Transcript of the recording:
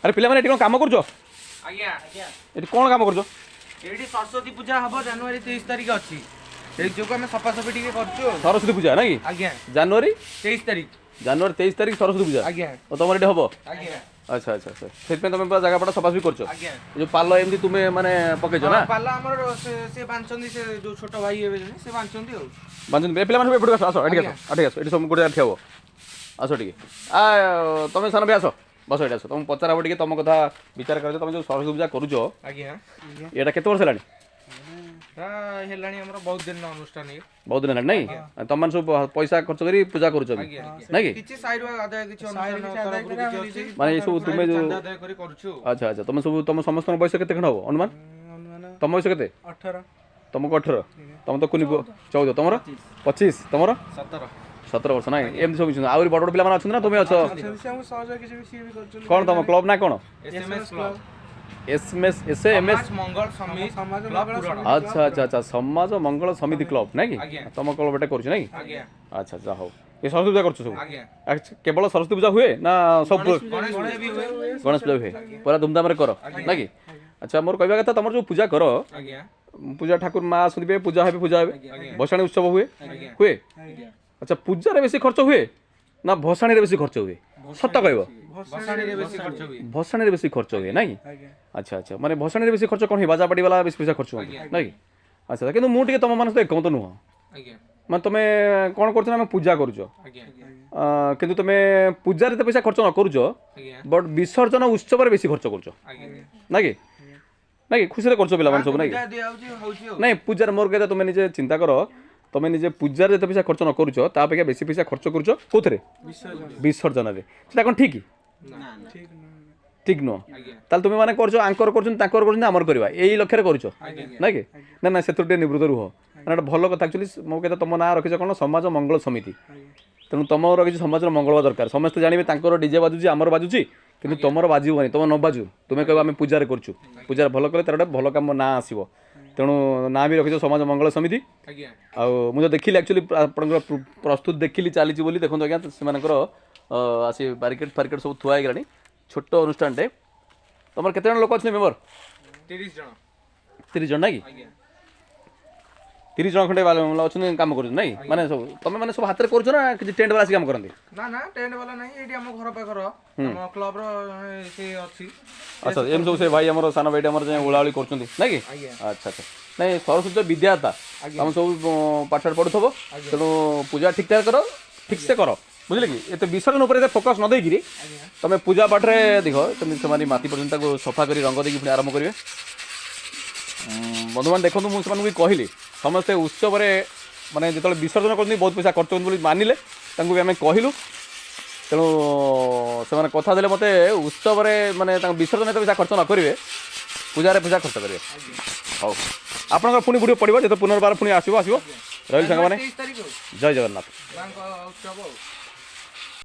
अरे पिला माने एठी कोन काम करजो आज्ञा एठी कोन काम करजो एठी सरस्वती पूजा हबो जनवरी 23 तारिख अछि एई जोको हम सफा सफी टिके करछु सरस्वती पूजा ना कि आज्ञा जनवरी 23 तारिख जनवरी 23 तारिख सरस्वती पूजा आज्ञा ओ तमर एठी हबो आज्ञा अच्छा अच्छा अच्छा सेत तुम जगह पटा सफासफी करছো आज्ञा जो पाल एमती तुम्हें माने पकेছো ना पाला हमर से बांचंदी से जो छोट भाई हेबे जने से बांचंदी हो बांचन पे पिला माने एपट आसो एठी आसो एठी सब गुडे ठेवो आसो टिके आ तमे सान बे आसो बस एठी आसो तुम पचार हबो टिके तुम कथा विचार करजो तुम जो सरस्वती पूजा करूजो आज्ञा एटा केते वर्ष लानी हेलाणी हमर बहुत दिन अनुष्ठान है बहुत दिन नहीं तुम मान सब पैसा खर्च करी पूजा करूछ ना कि किछि साइड आदाय किछि अनुष्ठान तरफ किछि अछि माने ये सब तुमे जो आदाय करी करछु अच्छा अच्छा तुम सब तुम समस्त बयस केते खण हो अनुमान तुम बयस केते 18 तुमको 18 तुम तो कुनी 14 तुमरो 25 तुमरो 17 17 वर्ष ना एम सब आउरी बड़ बड़ पिला माने अछन ना तुमे अछो हम सहज किछि भी सी भी करछु कोन तुम क्लब ना कोन एसएमएस क्लब एसएमएस एसएमएस मंगल समिति समाज मंगल अच्छा अच्छा अच्छा समाज मंगल समिति क्लब ना कि तुम क्लब बेटा करछु ना कि आज्ञा अच्छा जा हो ये सरस्वती पूजा करछु सब आज्ञा अच्छा केवल सरस्वती पूजा हुए ना सब गणेश पूजा भी हुए गणेश पूजा हुए पूरा धूमधाम रे करो ना कि अच्छा मोर कहबा कथा तमर जो पूजा करो आज्ञा पूजा ठाकुर माँ सुनिबे पूजा हेबे पूजा हेबे भसाणी उत्सव हुए हुए अच्छा पूजा रे बेसी खर्च हुए ना भसाणी रे बेसी खर्च हुए सत कहबो भसाणी रे बेसी खर्च हुए भसाणी रे बेसी खर्च हुए ना कि अच्छा अच्छा माने भसाणी रे बेसी खर्च कोन हे बाजा पाटी वाला बेसी पैसा खर्च हुए ना कि अच्छा किंतु मु टिके तम मानस तो एकमत नुह आज्ञा माने तमे कोन करछ ना पूजा करूछो आज्ञा किंतु तमे पूजा रे पैसा खर्च न करूछो आज्ञा बट विसर्जन उत्सव रे बेसी खर्च करूछो आज्ञा ना कि खुशी रे करछो पिला मान सब ना कि पूजा दिया होउची नहीं पूजार मोर कहता तुम निजे चिंता कर तुम निजे पूजार जो पैसा खर्च न करूछ ता अपेक्षा बेसी पैसा खर्च करूछ कोथरे विसर्जन रे सेटा कोन ठीक ठीक नो ताल तुम माने करछ आंकर करछ तांकर करछ हमर करबा एई लक्ष्य रे करूछ ना कि ना ना सेतुटे निवृत्त रुह ना भलो कथा एक्चुअली मो कहता तुम ना रखिछ कोन समाज मंगल समिति तेणु तुमर किसी समाज मंगल दरकार समस्त जानवे तांकर डीजे बाजुची आमर बाजुची किंतु तुमर बाजूनी तुम न बाजू तुम्हें कह आम पूजार करूँ पूजार भल कले तार गोटे भल कम ना आसो तेणु ना भी रखिछ समाज मंगल समिति मुझे देखिली एक्चुअली आप प्रस्तुत देखिली चली बोली देखो आज्ञा से आसी बारिकेड फारिकेड सब थुआ गलानी छोट अनुष्ठान टे तुम केते लोक अच्छे मेम्बर 30 जन ना कि 30 जन खंडे अच्छा काम कर माने सब तुम मैंने सब हाथ में कर ना कि टेंट वाला काम करते ना ना टेंट वाला नहीं एडी हम घर पाखर हम क्लब रो से अछि अच्छा एम सब से भाई हमर सान भाई हमर जे उलाउली करछंती ना कि अच्छा अच्छा नहीं सरस्वती विद्याता हम सब पाठ पढ़ुथबो तेणु पूजा ठीक ठाक करो ठीक से करो बुझले कि एते विसर्जन ऊपर फोकस न देकिरी तुम पूजा पाठ रे देखो तुम से माती पर्यंत सफा करी रंग देकी पुणी आरंभ करिवे बंधुमान देखो मुझे कहली समस्ते उत्सव माने जो विसर्जन कर बहुत पैसा खर्च बोली मानिले भी आम कहलु तेणु से कथा देले मते उत्सव माने विसर्जन पैसा खर्च न करेंगे पूजा पैसा खर्च करेंगे हाँ आपंकर पुणी वीडियो पड़ो जो पुनर्बार पुणी आसो आसो रही सांग मैंने जय जगन्नाथ।